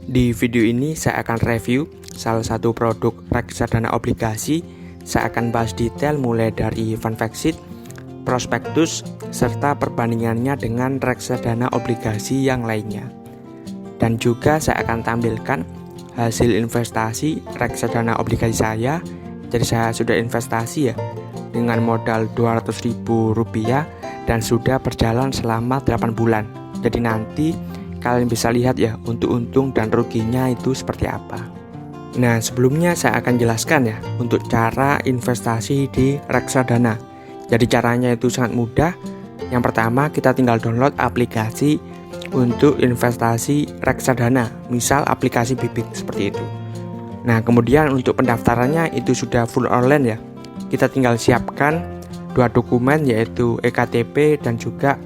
Di video ini saya akan review salah satu produk reksadana obligasi. Saya akan bahas detail mulai dari fund fact sheet, prospektus, serta perbandingannya dengan reksadana obligasi yang lainnya. Dan juga saya akan tampilkan hasil investasi reksadana obligasi saya. Jadi saya sudah investasi ya dengan modal Rp200.000 dan sudah berjalan selama 8 bulan. Jadi nanti kalian bisa lihat ya untuk untung dan ruginya itu seperti apa. Nah, sebelumnya saya akan jelaskan ya untuk cara investasi di reksadana. Jadi caranya itu sangat mudah. Yang pertama, kita tinggal download aplikasi untuk investasi reksadana, misal aplikasi Bibit seperti itu. Nah, kemudian untuk pendaftarannya itu sudah full online ya. Kita tinggal siapkan 2 dokumen yaitu eKTP dan juga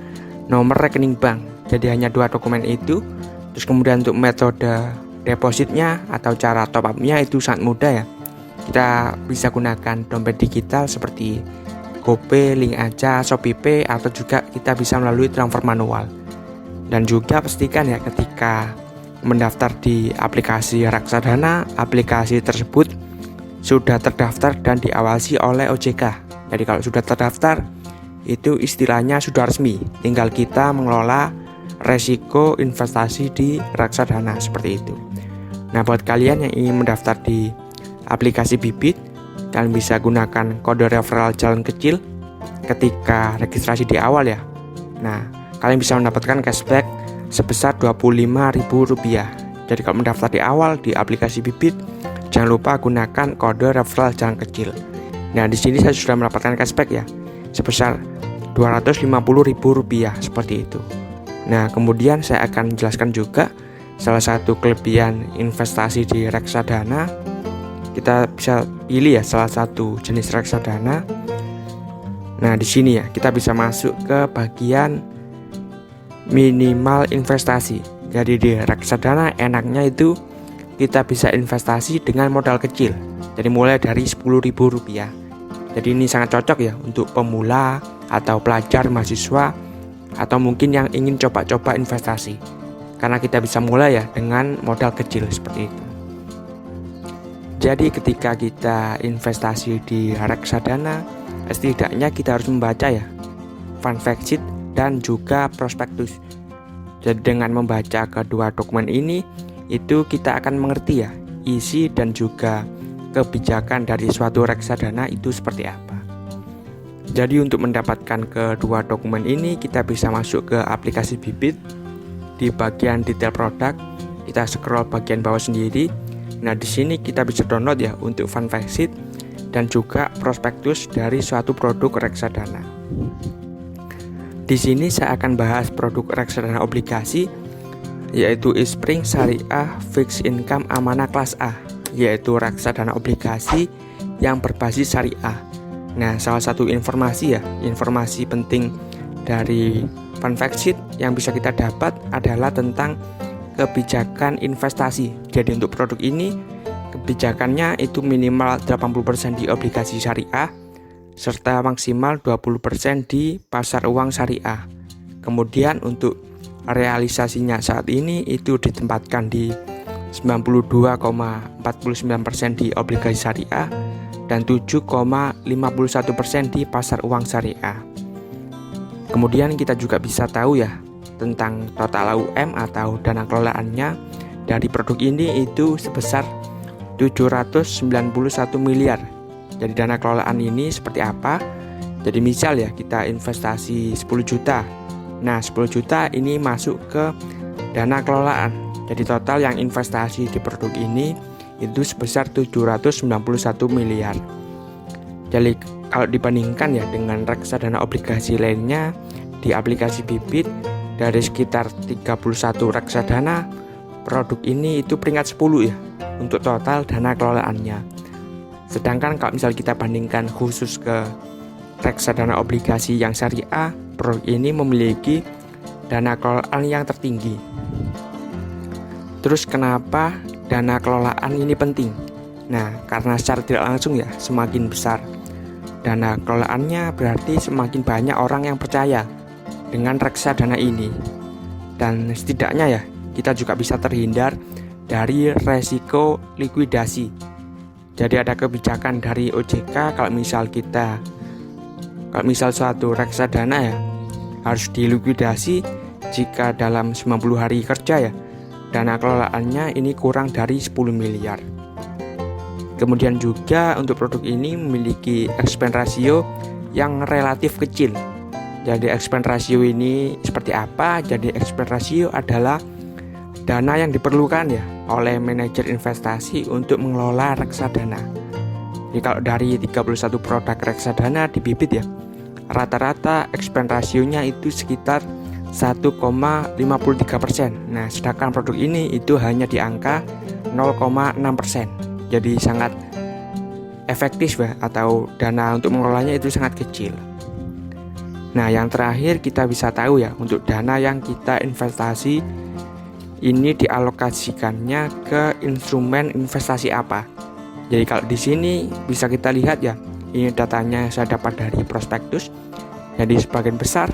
nomor rekening bank. Jadi hanya 2 dokumen itu. Terus kemudian untuk metode depositnya atau cara top up-nya itu sangat mudah ya. Kita bisa gunakan dompet digital seperti GoPay, Link Aja, ShopeePay, atau juga kita bisa melalui transfer manual. Dan juga pastikan ya ketika mendaftar di aplikasi reksadana, aplikasi tersebut sudah terdaftar dan diawasi oleh OJK. Jadi kalau sudah terdaftar, itu istilahnya sudah resmi. Tinggal kita mengelola resiko investasi di reksadana seperti itu. Nah, buat kalian yang ingin mendaftar di aplikasi Bibit, kalian bisa gunakan kode referral jalan kecil ketika registrasi di awal ya. Nah, kalian bisa mendapatkan cashback sebesar Rp25.000. Jadi kalau mendaftar di awal di aplikasi Bibit, jangan lupa gunakan kode referral jalan kecil. Nah, di sini saya sudah mendapatkan cashback ya sebesar Rp250.000 seperti itu. Nah, kemudian saya akan jelaskan juga salah satu kelebihan investasi di reksadana. Kita bisa pilih ya salah satu jenis reksadana. Nah, di sini ya kita bisa masuk ke bagian minimal investasi. Jadi di reksadana enaknya itu kita bisa investasi dengan modal kecil. Jadi mulai dari Rp10.000. Jadi ini sangat cocok ya untuk pemula atau pelajar, mahasiswa, atau mungkin yang ingin coba-coba investasi. Karena kita bisa mulai ya dengan modal kecil seperti itu. Jadi ketika kita investasi di reksadana, setidaknya kita harus membaca ya fund fact sheet dan juga prospektus. Jadi dengan membaca kedua dokumen ini, itu kita akan mengerti ya isi dan juga kebijakan dari suatu reksadana itu seperti apa. Jadi untuk mendapatkan kedua dokumen ini, kita bisa masuk ke aplikasi Bibit. Di bagian detail produk, kita scroll bagian bawah sendiri. Nah, di sini kita bisa download ya untuk fund fact sheet dan juga prospektus dari suatu produk reksadana. Di sini saya akan bahas produk reksadana obligasi yaitu Eastspring Syariah Fixed Income Amanah Kelas A, yaitu reksadana obligasi yang berbasis syariah. Nah, salah satu informasi penting dari fund fact sheet yang bisa kita dapat adalah tentang kebijakan investasi. Jadi untuk produk ini kebijakannya itu minimal 80% di obligasi syariah serta maksimal 20% di pasar uang syariah. Kemudian untuk realisasinya saat ini itu ditempatkan di 92,49% di obligasi syariah dan 7,51% di pasar uang syariah. Kemudian kita juga bisa tahu ya tentang total AUM atau dana kelolaannya dari produk ini itu sebesar 791 miliar. Jadi dana kelolaan ini seperti apa? Jadi misal ya kita investasi 10 juta. Nah, 10 juta ini masuk ke dana kelolaan. Jadi total yang investasi di produk ini itu sebesar 791 miliar. Jadi kalau dibandingkan ya dengan reksadana obligasi lainnya di aplikasi Bibit, dari sekitar 31 reksadana, produk ini itu peringkat 10 ya untuk total dana kelolaannya. Sedangkan kalau misal kita bandingkan khusus ke reksadana obligasi yang syariah, produk ini memiliki dana kelolaan yang tertinggi. Terus kenapa dana kelolaan ini penting? Nah, karena secara tidak langsung ya semakin besar dana kelolaannya, berarti semakin banyak orang yang percaya dengan reksadana ini. Dan setidaknya ya kita juga bisa terhindar dari resiko likuidasi. Jadi ada kebijakan dari OJK kalau misal suatu reksadana ya harus dilikuidasi jika dalam 90 hari kerja ya, dana kelolaannya ini kurang dari 10 miliar. Kemudian juga untuk produk ini memiliki expense ratio yang relatif kecil. Jadi expense ratio ini seperti apa? Jadi expense ratio adalah dana yang diperlukan ya oleh manajer investasi untuk mengelola reksadana. Jadi kalau dari 31 produk reksadana di Bibit ya, rata-rata expense rasionya itu sekitar 1,53%. Nah, sedangkan produk ini itu hanya di angka 0,6%. Jadi sangat efektif ya, atau dana untuk mengelolanya itu sangat kecil. Nah, yang terakhir kita bisa tahu ya, untuk dana yang kita investasi ini dialokasikannya ke instrumen investasi apa. Jadi kalau di sini bisa kita lihat ya, ini datanya saya dapat dari prospektus. Jadi sebagian besar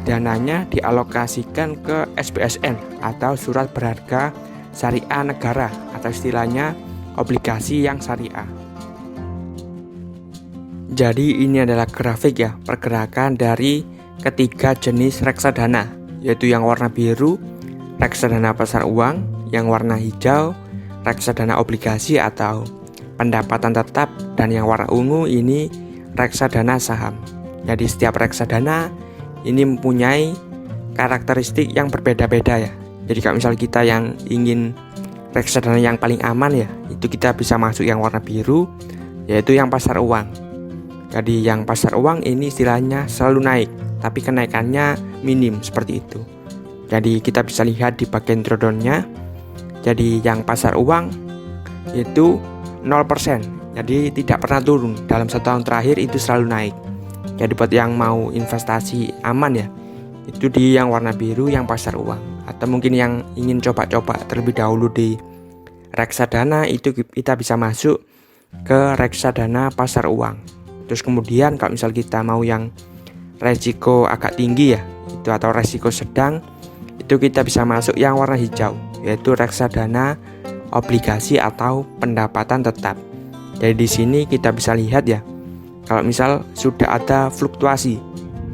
dananya dialokasikan ke SBSN atau surat berharga syariah negara, atau istilahnya obligasi yang syariah. Jadi ini adalah grafik ya, pergerakan dari ketiga jenis reksadana, yaitu yang warna biru reksadana pasar uang, yang warna hijau reksadana obligasi atau pendapatan tetap, dan yang warna ungu ini reksadana saham. Jadi setiap reksadana ini mempunyai karakteristik yang berbeda-beda ya. Jadi kalau misal kita yang ingin reksadana yang paling aman ya, itu kita bisa masuk yang warna biru, yaitu yang pasar uang. Jadi yang pasar uang ini istilahnya selalu naik, tapi kenaikannya minim seperti itu. Jadi kita bisa lihat di bagian drawdown-nya. Jadi yang pasar uang itu 0%. Jadi tidak pernah turun. Dalam 1 tahun terakhir itu selalu naik. Jadi buat yang mau investasi aman ya, itu di yang warna biru, yang pasar uang. Atau mungkin yang ingin coba-coba terlebih dahulu di reksadana, itu kita bisa masuk ke reksadana pasar uang. Terus kemudian kalau misal kita mau yang resiko agak tinggi ya, itu atau resiko sedang, itu kita bisa masuk yang warna hijau, yaitu reksadana obligasi atau pendapatan tetap. Jadi di sini kita bisa lihat ya, kalau misal sudah ada fluktuasi,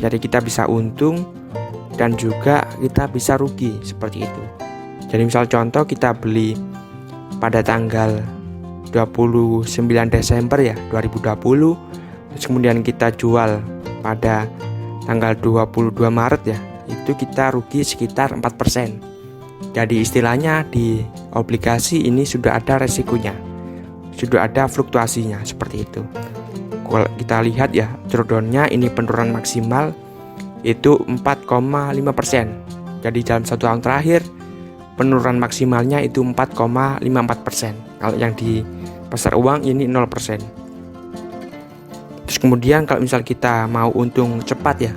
jadi kita bisa untung dan juga kita bisa rugi seperti itu. Jadi misal contoh kita beli pada tanggal 29 Desember ya 2020, terus kemudian kita jual pada tanggal 22 Maret ya, itu kita rugi sekitar 4%. Jadi istilahnya di obligasi ini sudah ada resikonya, sudah ada fluktuasinya seperti itu. Kalau kita lihat ya, drawdown-nya ini penurunan maksimal itu 4,5%. Jadi dalam 1 tahun terakhir penurunan maksimalnya itu 4,54%. Kalau yang di pasar uang ini 0%. Terus kemudian kalau misal kita mau untung cepat ya,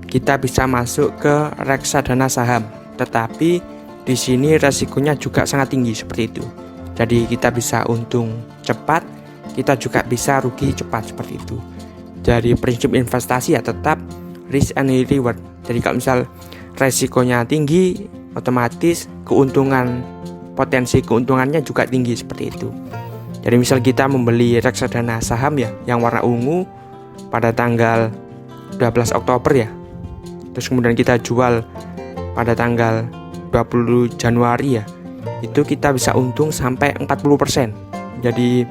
kita bisa masuk ke reksadana saham, tetapi di sini resikonya juga sangat tinggi seperti itu. Jadi kita bisa untung cepat, kita juga bisa rugi cepat seperti itu. Jadi prinsip investasi ya tetap risk and reward. Jadi kalau misal resikonya tinggi, otomatis potensi keuntungannya juga tinggi seperti itu. Jadi misal kita membeli reksadana saham ya, yang warna ungu pada tanggal 12 Oktober ya, terus kemudian kita jual pada tanggal 20 Januari ya, itu kita bisa untung sampai 40%. Jadi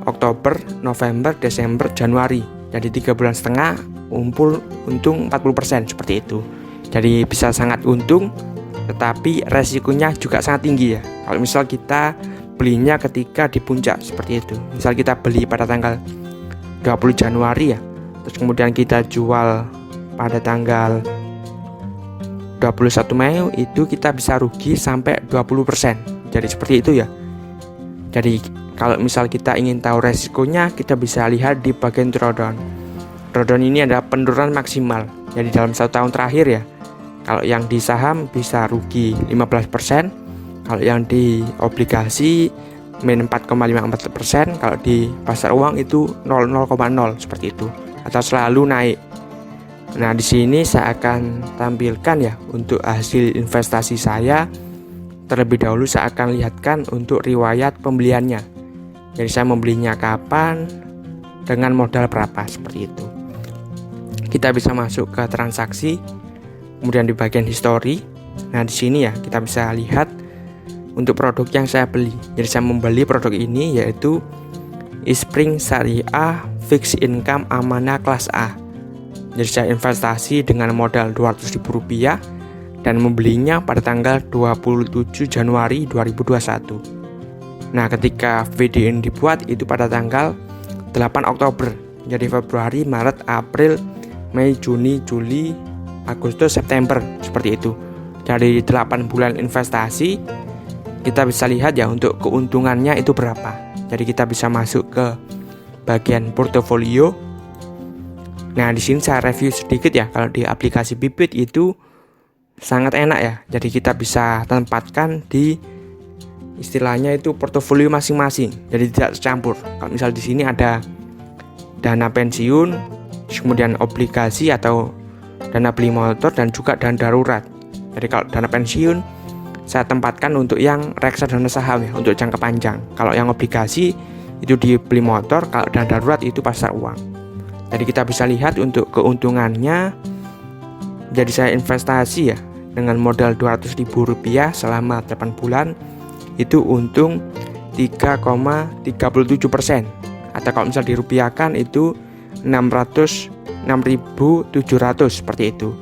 Oktober, November, Desember, Januari, jadi 3,5 bulan untung 40% seperti itu. Jadi bisa sangat untung, tetapi resikonya juga sangat tinggi ya. Kalau misal kita belinya ketika di puncak seperti itu, misal kita beli pada tanggal 20 Januari ya, terus kemudian kita jual pada tanggal 21 Mei, itu kita bisa rugi sampai 20%. Jadi seperti itu ya. Jadi kalau misal kita ingin tahu resikonya, kita bisa lihat di bagian drawdown. Drawdown ini adalah penurunan maksimal. Jadi dalam 1 tahun terakhir ya, kalau yang di saham bisa rugi 15%, kalau yang di obligasi min 4,54%, kalau di pasar uang itu 0,0 seperti itu, atau selalu naik. Nah, di sini saya akan tampilkan ya untuk hasil investasi saya Terlebih dahulu saya akan lihatkan untuk riwayat pembeliannya. Jadi saya membelinya kapan, dengan modal berapa, seperti itu. Kita bisa masuk ke transaksi, kemudian di bagian history. Nah, di sini ya kita bisa lihat untuk produk yang saya beli. Jadi saya membeli produk ini yaitu Ispring Syariah Fixed Income Amanah Kelas A. Jadi saya investasi dengan modal Rp200.000 dan membelinya pada tanggal 27 Januari 2021. Nah, ketika video ini dibuat itu pada tanggal 8 Oktober. Jadi Februari, Maret, April, Mei, Juni, Juli, Agustus, September, seperti itu. Dari 8 bulan investasi, kita bisa lihat ya untuk keuntungannya itu berapa. Jadi kita bisa masuk ke bagian portofolio. Nah, di sini saya review sedikit ya. Kalau di aplikasi Bybit itu sangat enak ya. Jadi kita bisa tempatkan di istilahnya itu portofolio masing-masing. Jadi tidak tercampur. Kalau misal di sini ada dana pensiun, kemudian obligasi atau dana beli motor dan juga dana darurat. Jadi kalau dana pensiun saya tempatkan untuk yang reksadana saham ya, untuk jangka panjang. Kalau yang obligasi itu di beli motor, kalau dana darurat itu pasar uang. Jadi kita bisa lihat untuk keuntungannya. Jadi saya investasi ya dengan modal Rp200.000 selama 8 bulan itu untung 3,37%, atau kalau misal dirupiahkan itu 600.6.700 seperti itu.